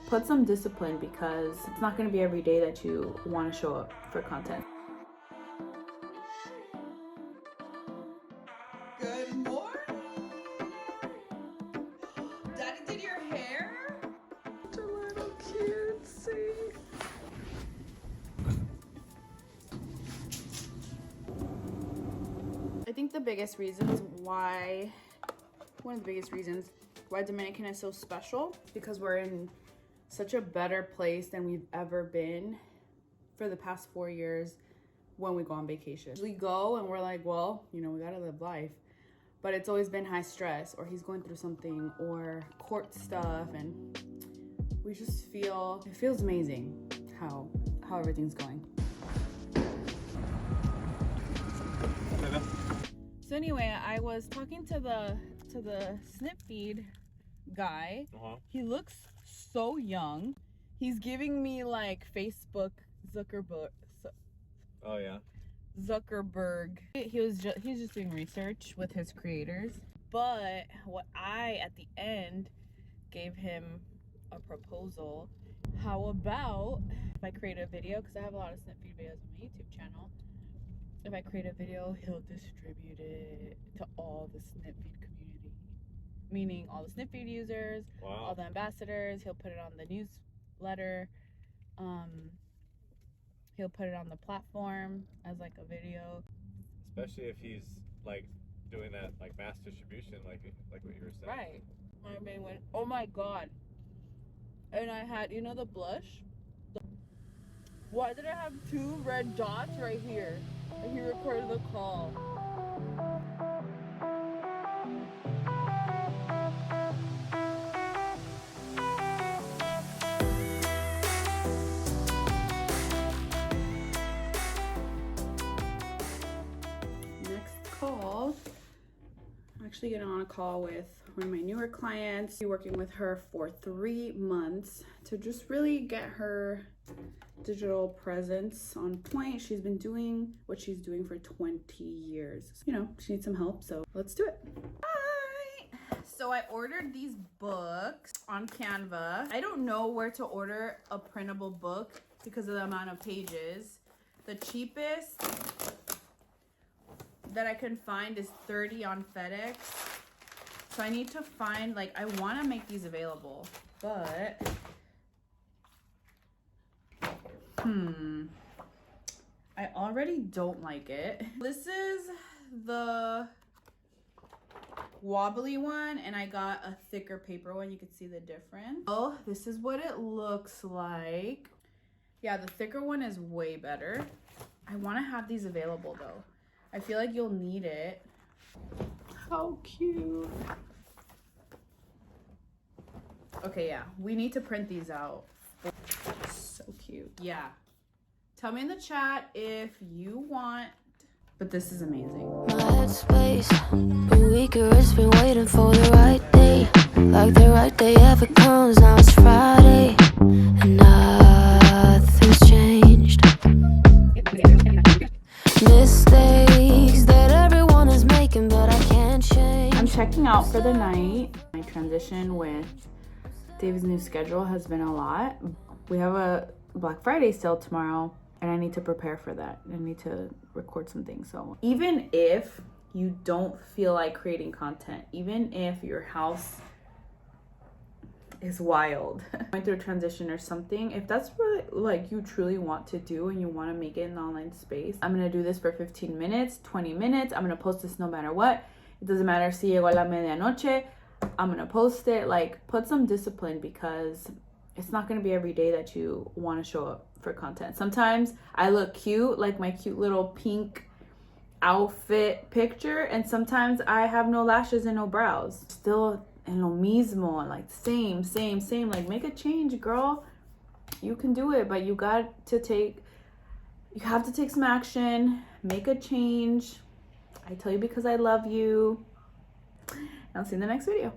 put some discipline, because it's not going to be every day that you want to show up for content. Good morning. Daddy did your hair? Such a little cutesy. I think the biggest reasons why, one of the biggest reasons why Dominican is so special, because we're in such a better place than we've ever been for the past 4 years when we go on vacation. We go and we're like, well, you know, we gotta live life. But it's always been high stress, or he's going through something, or court stuff, and we just feel, it feels amazing how everything's going. So anyway, I was talking to the snip feed guy. He looks so young. He's giving me like Facebook Zuckerberg. Oh yeah. Zuckerberg. He's just doing research with his creators. But what I at the end gave him a proposal. How about if I create a video, because I have a lot of snip feed videos on my YouTube channel. If I create a video, he'll distribute it to all the snip feed community, meaning all the snip feed users, Wow. all the ambassadors. He'll put it on the newsletter. He'll put it on the platform as like a video. Especially if he's like doing that like mass distribution, like what you were saying. Right. I mean, when, oh my god. And I had, you know, the blush. Why did I have 2 red dots right here? And he recorded the call. Next call. I'm actually getting on a call with one of my newer clients. I'll be working with her for 3 months to just really get her digital presence on point. She's been doing what she's doing for 20 years. You know, she needs some help, so let's do it. Alright, so I ordered these books on Canva. I don't know where to order a printable book because of the amount of pages. The cheapest that I can find is $30 on FedEx. So I need to find, like, I want to make these available, but I already don't like it. This is the wobbly one, and I got a thicker paper one. You can see the difference. Oh, this is what it looks like. Yeah, the thicker one is way better. I want to have these available though. I feel like you'll need it. How cute. Okay, yeah, we need to print these out. So cute. Yeah. Tell me in the chat if you want, but this is amazing. My headspace, been weaker, it's been waiting for the right day. Like the right day ever comes, now it's Friday, and nothing's changed. Mistakes that everyone is making, but I can't change. I'm checking out for the night. My transition with David's new schedule has been a lot. We have a Black Friday sale tomorrow, and I need to prepare for that. I need to record some things. So even if you don't feel like creating content, even if your house is wild, going through a transition or something, if that's really like you truly want to do and you want to make it an online space, I'm gonna do this for 15 minutes, 20 minutes. I'm gonna post this no matter what. It doesn't matter si llego a la medianoche. I'm gonna post it. Like, put some discipline, because it's not gonna be every day that you want to show up for content. Sometimes I look cute, like my cute little pink outfit picture, and sometimes I have no lashes and no brows. Still en lo mismo, like same. Like, make a change, girl. You can do it, but you have to take some action. Make a change. I tell you because I love you. I'll see you in the next video.